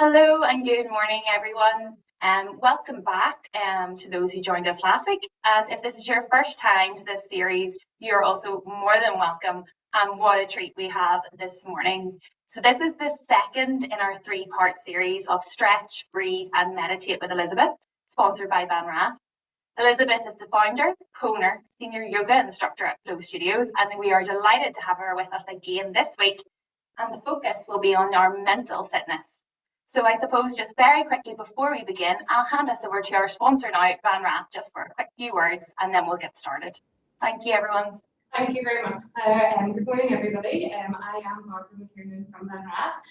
Hello and good morning, everyone. Welcome back to those who joined us last week. And if this is your first time to this series, you're also more than welcome. And what a treat we have this morning. So this is the second in our three-part series of Stretch, Breathe and Meditate with Elizabeth, sponsored by Van Rath. Elizabeth is the founder, co-owner, senior yoga instructor at Flow Studios, and we are delighted to have her with us again this week. And the focus will be on our mental fitness. So I suppose just very quickly before we begin, I'll hand us over to our sponsor now, Van Rath, just for a quick few words, and then we'll get started. Thank you, everyone. Thank you very much, Claire. Good morning, everybody. I am Margaret McKiernan from Van Rath,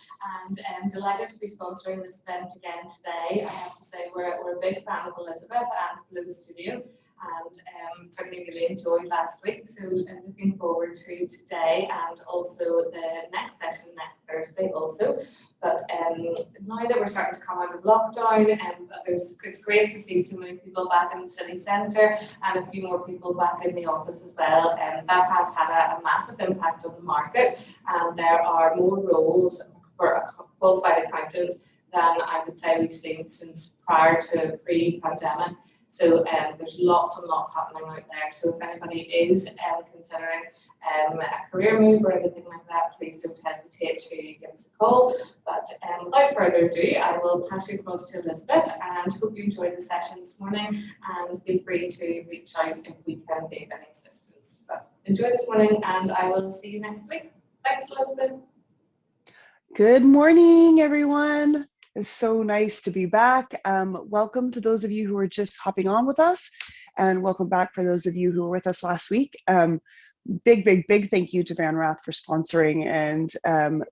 and I'm delighted to be sponsoring this event again today. I have to say we're a big fan of Elizabeth and Flow Studio, and certainly really enjoyed last week. So I'm looking forward to today and also the next session next Thursday also. But now that we're starting to come out of lockdown, it's great to see so many people back in the city centre and a few more people back in the office as well. That has had a massive impact on the market, and there are more roles for qualified accountants than I would say we've seen since prior to pre-pandemic. So there's lots and lots happening out there. So if anybody is considering a career move or anything like that, please don't hesitate to give us a call. But without further ado, I will pass you across to Elizabeth, and hope you enjoyed the session this morning, and feel free to reach out if we can be of any assistance. But enjoy this morning, and I will see you next week. Thanks, Elizabeth. Good morning, everyone. It's so nice to be back. Welcome to those of you who are just hopping on with us, and welcome back for those of you who were with us last week. Big thank you to Van Rath for sponsoring, and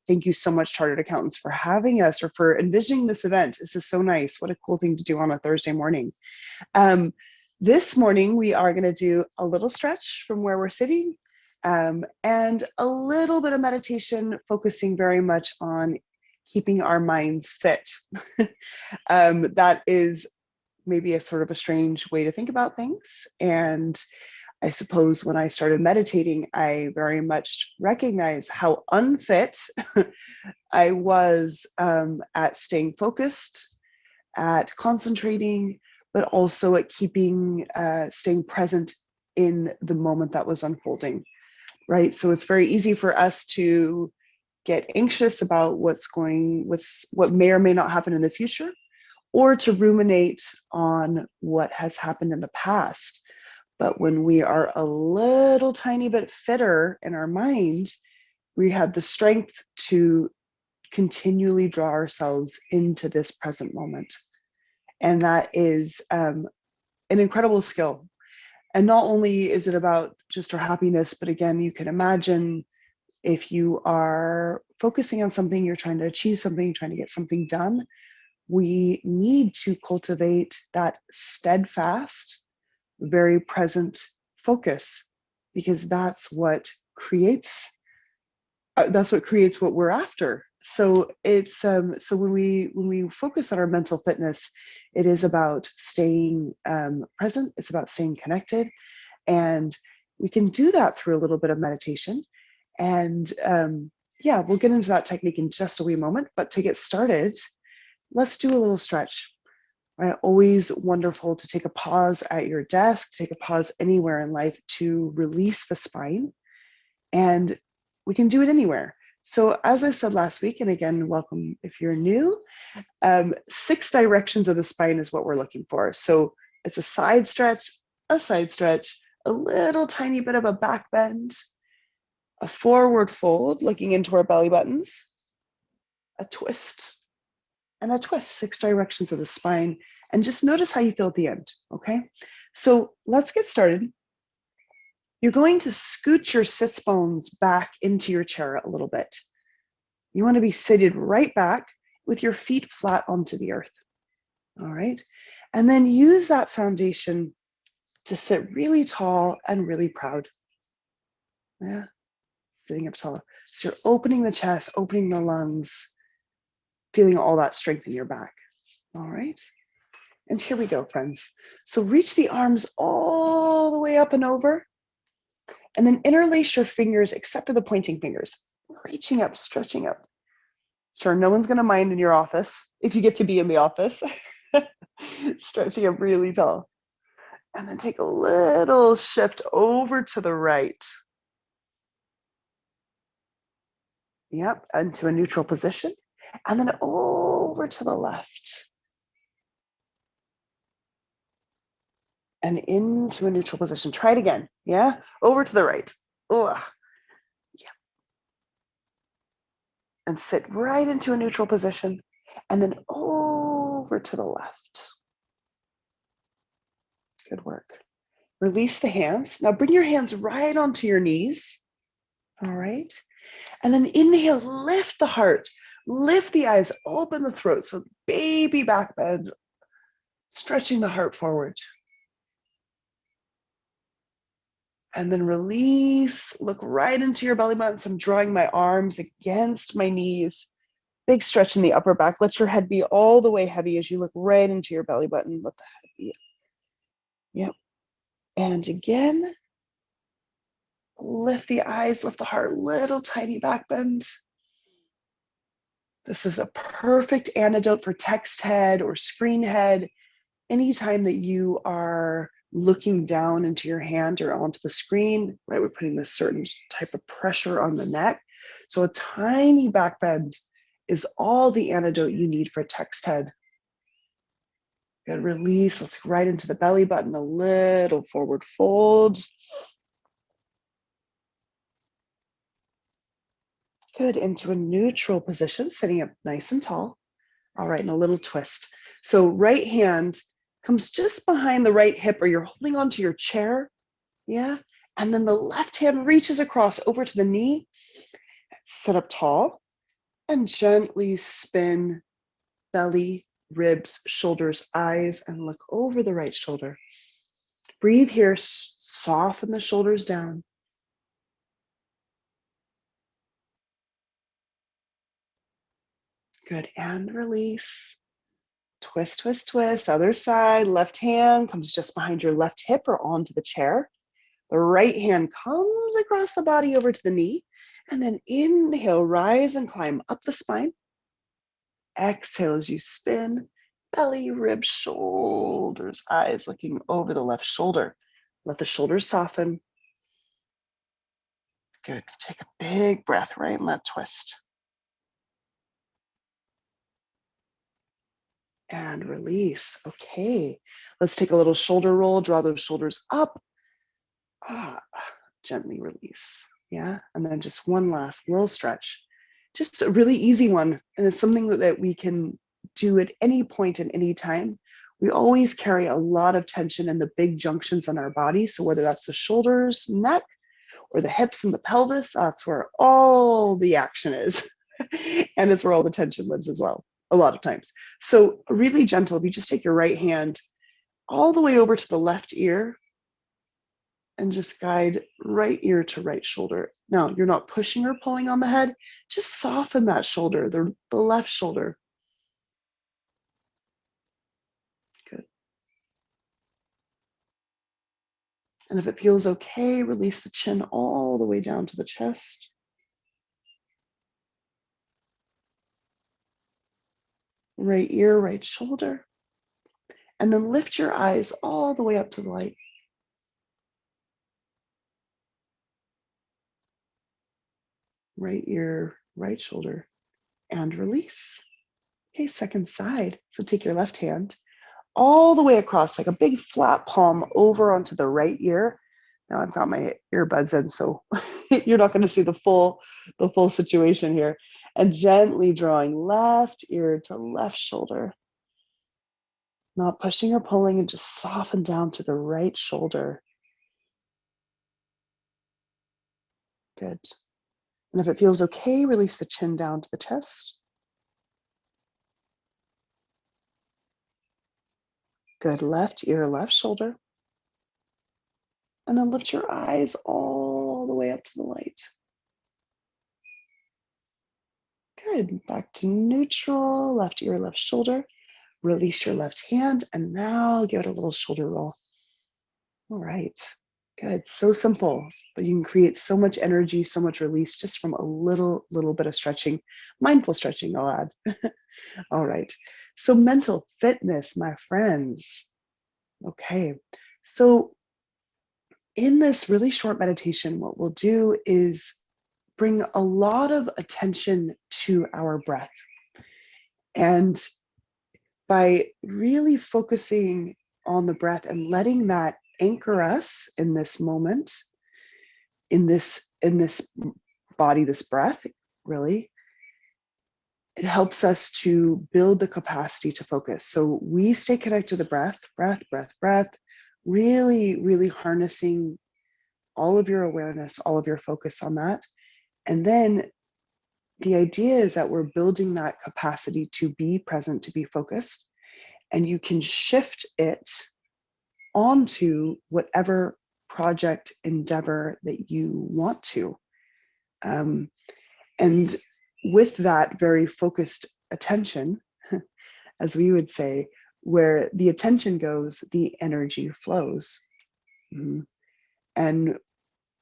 thank you so much, Chartered Accountants, for having us or for envisioning this event. This is so nice. What a cool thing to do on a Thursday morning. This morning, we are going to do a little stretch from where we're sitting, and a little bit of meditation, focusing very much on keeping our minds fit. That is maybe a sort of a strange way to think about things. And I suppose when I started meditating, I very much recognized how unfit I was at staying focused, at concentrating, but also at staying present in the moment that was unfolding, right? So it's very easy for us to get anxious about what may or may not happen in the future, or to ruminate on what has happened in the past. But when we are a little tiny bit fitter in our mind, we have the strength to continually draw ourselves into this present moment. And that is an incredible skill. And not only is it about just our happiness, but again, you can imagine if you are focusing on something, you're trying to achieve something, trying to get something done, we need to cultivate that steadfast, very present focus, because that's what creates what we're after. So it's so when we focus on our mental fitness, it is about staying present. It's about staying connected, and we can do that through a little bit of meditation. And yeah, we'll get into that technique in just a wee moment. But to get started, let's do a little stretch. Right? Always wonderful to take a pause at your desk, take a pause anywhere in life to release the spine. And we can do it anywhere. So as I said last week, and again, welcome if you're new, 6 directions of the spine is what we're looking for. So it's a side stretch, a little tiny bit of a back bend, a forward fold looking into our belly buttons, a twist, and a twist, 6 directions of the spine. And just notice how you feel at the end, okay? So let's get started. You're going to scoot your sits bones back into your chair a little bit. You want to be seated right back with your feet flat onto the earth, all right? And then use that foundation to sit really tall and really proud. Yeah, sitting up tall. So you're opening the chest, opening the lungs, feeling all that strength in your back, all right? And here we go, friends. So reach the arms all the way up and over, and then interlace your fingers except for the pointing fingers, reaching up, stretching up. Sure, no one's going to mind in your office if you get to be in the office. Stretching up really tall. And then take a little shift over to the right. Yep, into a neutral position. And then over to the left. And into a neutral position. Try it again. Yeah, over to the right. Ugh. Yeah. And sit right into a neutral position. And then over to the left. Good work. Release the hands. Now bring your hands right onto your knees. All right. And then inhale, lift the heart, lift the eyes, open the throat. So baby back bend, stretching the heart forward. And then release, look right into your belly button. So I'm drawing my arms against my knees. Big stretch in the upper back. Let your head be all the way heavy as you look right into your belly button. Let the head be. Yep. And again, lift the eyes, lift the heart, little tiny back bend. This is a perfect antidote for text head or screen head. Anytime that you are looking down into your hand or onto the screen, right, we're putting this certain type of pressure on the neck. So a tiny back bend is all the antidote you need for text head. Good, release. Let's go right into the belly button, a little forward fold. Good, into a neutral position, sitting up nice and tall. All right, and a little twist. So right hand comes just behind the right hip, or you're holding onto your chair. Yeah. And then the left hand reaches across over to the knee. Sit up tall and gently spin belly, ribs, shoulders, eyes, and look over the right shoulder. Breathe here, soften the shoulders down. Good, and release. Twist, twist, twist. Other side, left hand comes just behind your left hip or onto the chair. The right hand comes across the body over to the knee. And then inhale, rise and climb up the spine. Exhale as you spin, belly, ribs, shoulders, eyes looking over the left shoulder. Let the shoulders soften. Good. Take a big breath, right? And let twist. And release. Okay. Let's take a little shoulder roll. Draw those shoulders up. Gently release. Yeah. And then just one last little stretch. Just a really easy one. And it's something that we can do at any point and any time. We always carry a lot of tension in the big junctions on our body. So whether that's the shoulders, neck, or the hips and the pelvis, that's where all the action is. And it's where all the tension lives as well, a lot of times. So really gentle, if you just take your right hand all the way over to the left ear and just guide right ear to right shoulder. Now, you're not pushing or pulling on the head, just soften that shoulder, the left shoulder. Good. And if it feels okay, release the chin all the way down to the chest. Right ear, right shoulder. And then lift your eyes all the way up to the light. Right ear, right shoulder, and release. Okay, second side. So take your left hand all the way across, like a big flat palm over onto the right ear. Now I've got my earbuds in, so you're not going to see the full situation here. And gently drawing left ear to left shoulder. Not pushing or pulling, and just soften down to the right shoulder. Good. And if it feels okay, release the chin down to the chest. Good. Left ear, left shoulder. And then lift your eyes all the way up to the light. Good. Back to neutral. Left ear, left shoulder. Release your left hand. And now give it a little shoulder roll. All right. Good. So simple, but you can create so much energy, so much release just from a little bit of stretching, mindful stretching, I'll add. All right. So mental fitness, my friends. Okay. So in this really short meditation, what we'll do is bring a lot of attention to our breath. And by really focusing on the breath and letting that anchor us in this moment, in this body, this breath, really, it helps us to build the capacity to focus. So we stay connected to the breath, really harnessing all of your awareness, all of your focus on that. And then the idea is that we're building that capacity to be present, to be focused, and you can shift it onto whatever project endeavor that you want to. And with that very focused attention, as we would say, where the attention goes, the energy flows. And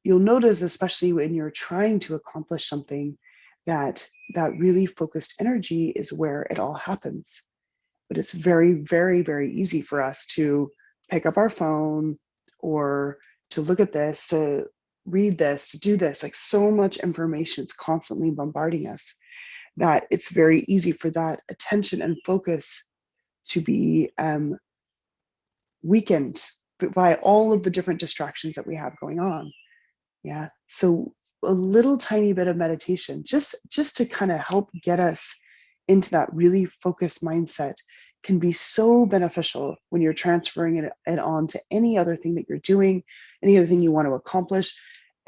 you'll notice, especially when you're trying to accomplish something, that really focused energy is where it all happens. But it's very easy for us to pick up our phone or to look at this, to read this, to do this. Like, so much information is constantly bombarding us that it's very easy for that attention and focus to be weakened by all of the different distractions that we have going on. Yeah. So a little tiny bit of meditation, just to kind of help get us into that really focused mindset, can be so beneficial when you're transferring it on to any other thing that you're doing, any other thing you want to accomplish,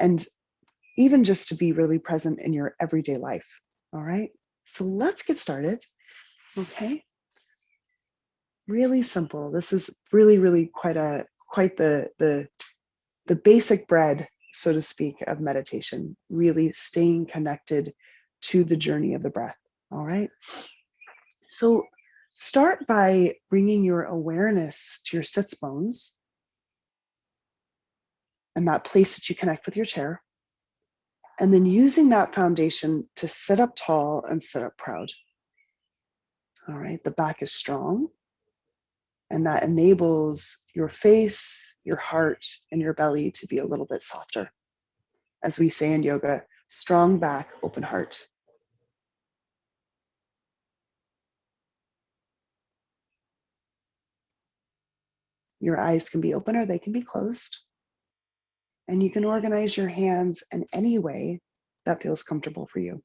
and even just to be really present in your everyday life. All right. So let's get started. Okay. Really simple. This is really quite the basic bread, so to speak, of meditation, really staying connected to the journey of the breath. All right. So start by bringing your awareness to your sits bones and that place that you connect with your chair. And then using that foundation to sit up tall and sit up proud. All right. The back is strong. And that enables your face, your heart, and your belly to be a little bit softer. As we say in yoga, strong back, open heart. Your eyes can be open or they can be closed. And you can organize your hands in any way that feels comfortable for you.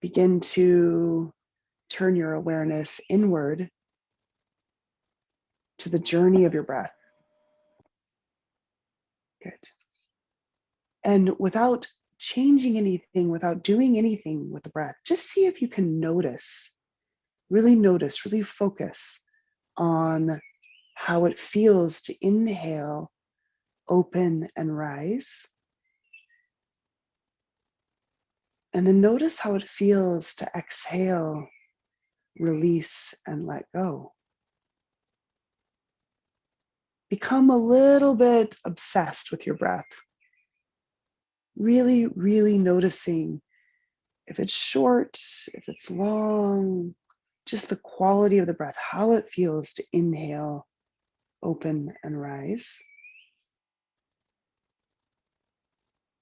Begin to turn your awareness inward to the journey of your breath. Good. And without changing anything, without doing anything with the breath, just see if you can notice, really focus on how it feels to inhale, open, and rise. And then notice how it feels to exhale, release, and let go. Become a little bit obsessed with your breath. Really noticing if it's short, if it's long, just the quality of the breath, how it feels to inhale, open, and rise.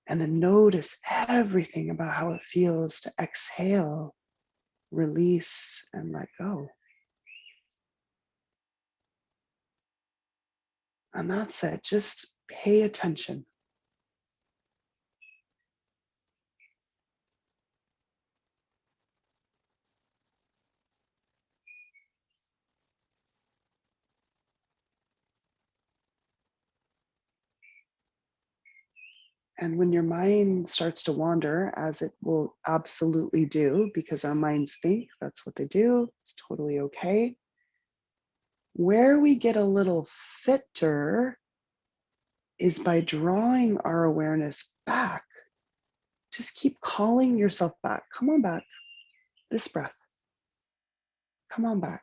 And then notice everything about how it feels to exhale, release, and let go. And that's it. Just pay attention. And when your mind starts to wander, as it will absolutely do, because our minds think, that's what they do, it's totally okay. Where we get a little fitter is by drawing our awareness back. Just keep calling yourself back. Come on back. This breath. Come on back.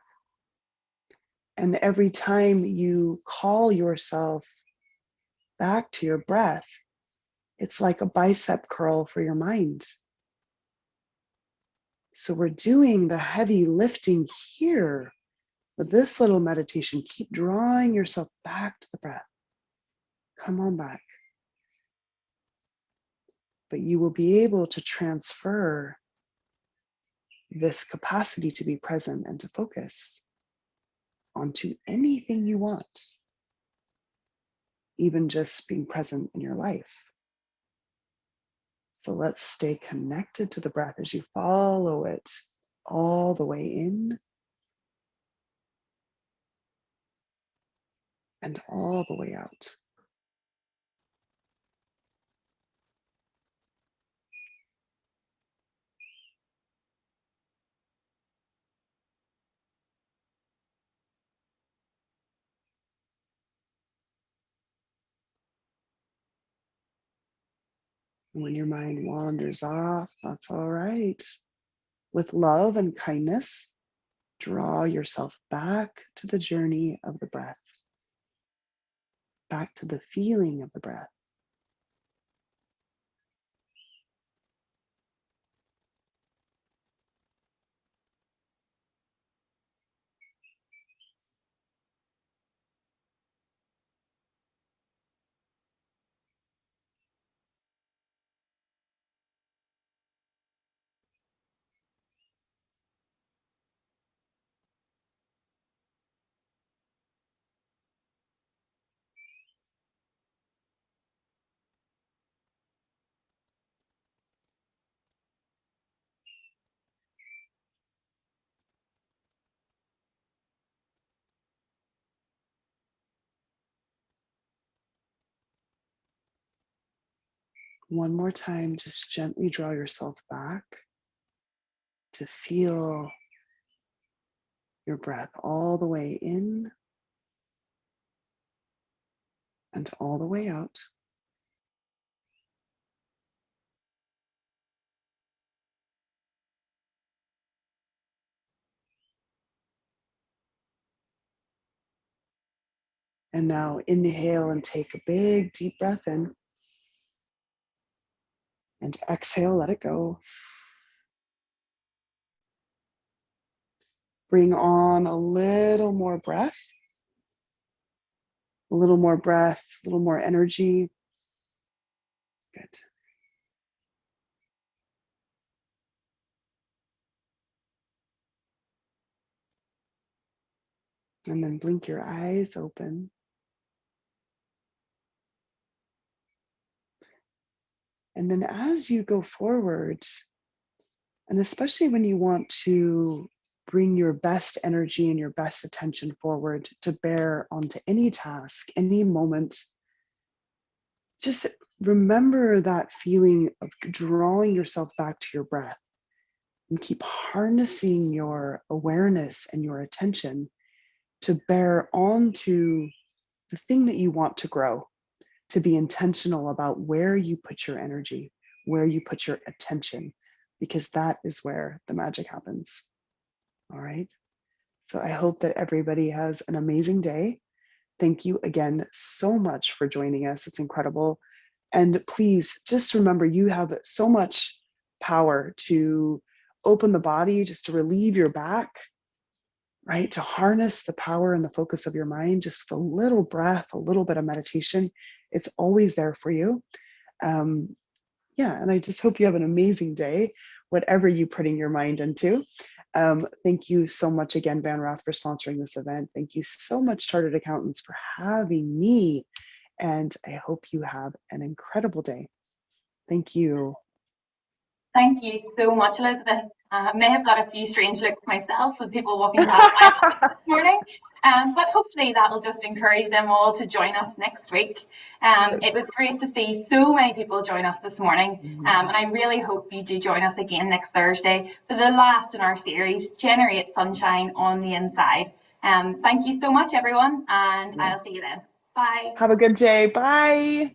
And every time you call yourself back to your breath, it's like a bicep curl for your mind. So we're doing the heavy lifting here. With this little meditation, keep drawing yourself back to the breath. Come on back. But you will be able to transfer this capacity to be present and to focus onto anything you want, even just being present in your life. So let's stay connected to the breath as you follow it all the way in and all the way out. When your mind wanders off, that's all right. With love and kindness, draw yourself back to the journey of the breath, back to the feeling of the breath. One more time, just gently draw yourself back to feel your breath all the way in and all the way out. And now inhale and take a big deep breath in. And exhale, let it go. Bring on a little more breath, a little more breath, a little more energy. Good. And then blink your eyes open. And then as you go forward, and especially when you want to bring your best energy and your best attention forward to bear onto any task, any moment, just remember that feeling of drawing yourself back to your breath and keep harnessing your awareness and your attention to bear onto the thing that you want to grow, to be intentional about where you put your energy, where you put your attention, because that is where the magic happens. All right. So I hope that everybody has an amazing day. Thank you again so much for joining us. It's incredible. And please just remember, you have so much power to open the body, just to relieve your back, right? To harness the power and the focus of your mind, just with a little breath, a little bit of meditation. It's always there for you. And I just hope you have an amazing day, whatever you're putting your mind into. Thank you so much again, Van Rath, for sponsoring this event. Thank you so much, Chartered Accountants, for having me. And I hope you have an incredible day. Thank you. Thank you so much, Elizabeth. I may have got a few strange looks myself with people walking past my office this morning, but hopefully that'll just encourage them all to join us next week. It was great to see so many people join us this morning, and I really hope you do join us again next Thursday for the last in our series, Generate Sunshine on the Inside. Thank you so much, everyone, and I'll see you then. Bye. Have a good day. Bye.